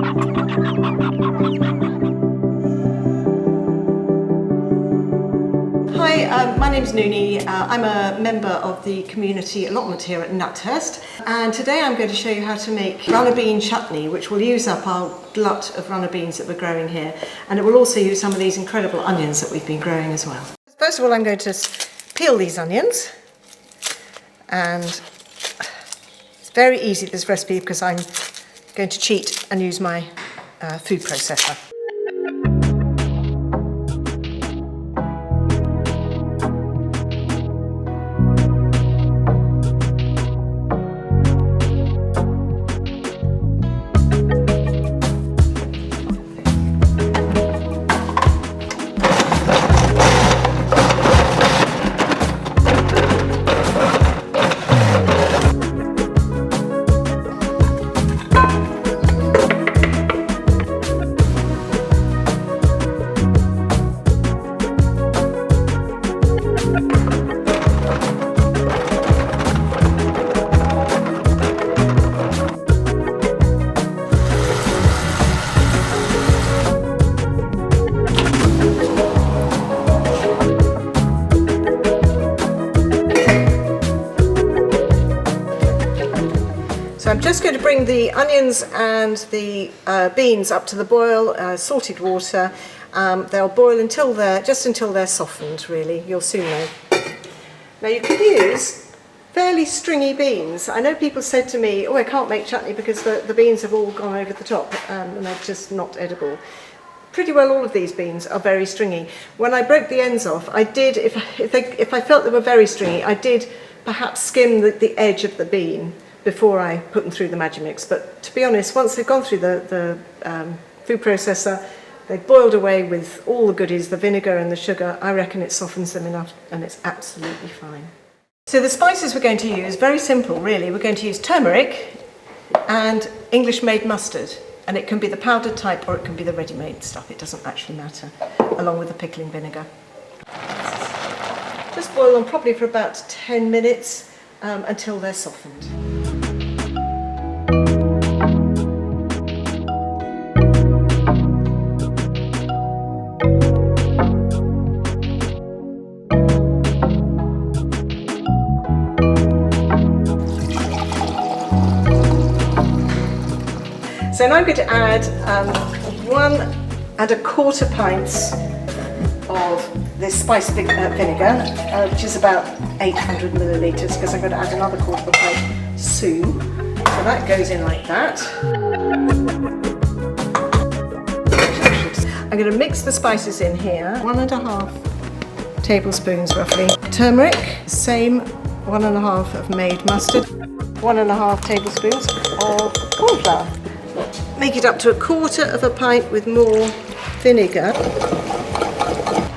Hi, my name's Noonie. I'm a member of the community allotment here at Nuthurst, and today I'm going to show you how to make runner bean chutney, which will use up our glut of runner beans that we're growing here, and it will also use some of these incredible onions that we've been growing as well. First of all, I'm going to peel these onions, and it's very easy, this recipe, because I'm going to cheat and use my food processor. So I'm just going to bring the onions and the beans up to the boil, salted water. They'll boil until they're softened, really. You'll soon know. Now you can use fairly stringy beans. I know people said to me, oh, I can't make chutney because the beans have all gone over the top and they're just not edible. Pretty well all of these beans are very stringy. When I broke the ends off, I did, if I felt they were very stringy, I did perhaps skim the edge of the bean before I put them through the Magimix. But to be honest, once they've gone through the food processor, they've boiled away with all the goodies, the vinegar and the sugar, I reckon it softens them enough and it's absolutely fine. So the spices we're going to use, very simple really. We're going to use turmeric and English made mustard. And it can be the powdered type or it can be the ready-made stuff, it doesn't actually matter, along with the pickling vinegar. Just boil them probably for about 10 minutes until they're softened. So now I'm going to add 1¼ pints of this spice vinegar, which is about 800 millilitres, because I'm going to add another ¼ pint soon. So that goes in like that. I'm going to mix the spices in here. 1½ tablespoons roughly. Turmeric, same 1½ of made mustard. 1½ tablespoons of corn flour. Make it up to 1/4 pint with more vinegar.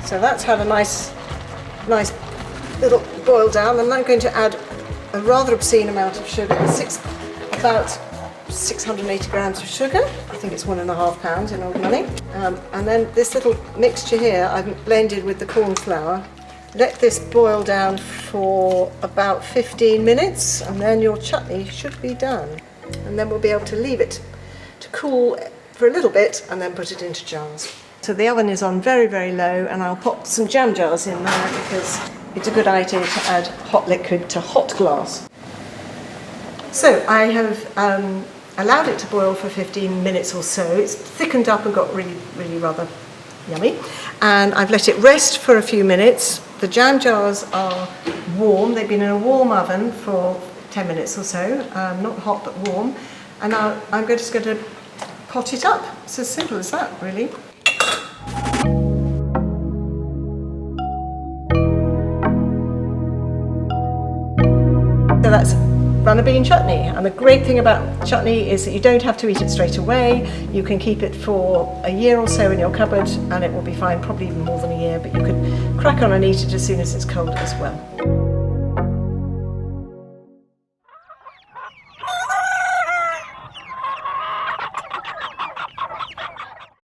So that's had a nice little boil down, and I'm going to add a rather obscene amount of sugar, about 680 grams of sugar. I think it's 1½ pounds in old money. And then this little mixture here I've blended with the corn flour. Let this boil down for about 15 minutes and then your chutney should be done. And then we'll be able to leave it to cool for a little bit and then put it into jars. So the oven is on very, very low, and I'll pop some jam jars in there because it's a good idea to add hot liquid to hot glass. So I have allowed it to boil for 15 minutes or so. It's thickened up and got really, really rather yummy. And I've let it rest for a few minutes. The jam jars are warm. They've been in a warm oven for 10 minutes or so, not hot but warm. And now I'm just going to pot it up. It's as simple as that, really. So that's runner bean chutney, and the great thing about chutney is that you don't have to eat it straight away. You can keep it for a year or so in your cupboard and it will be fine, probably even more than a year, but you could crack on and eat it as soon as it's cold as well.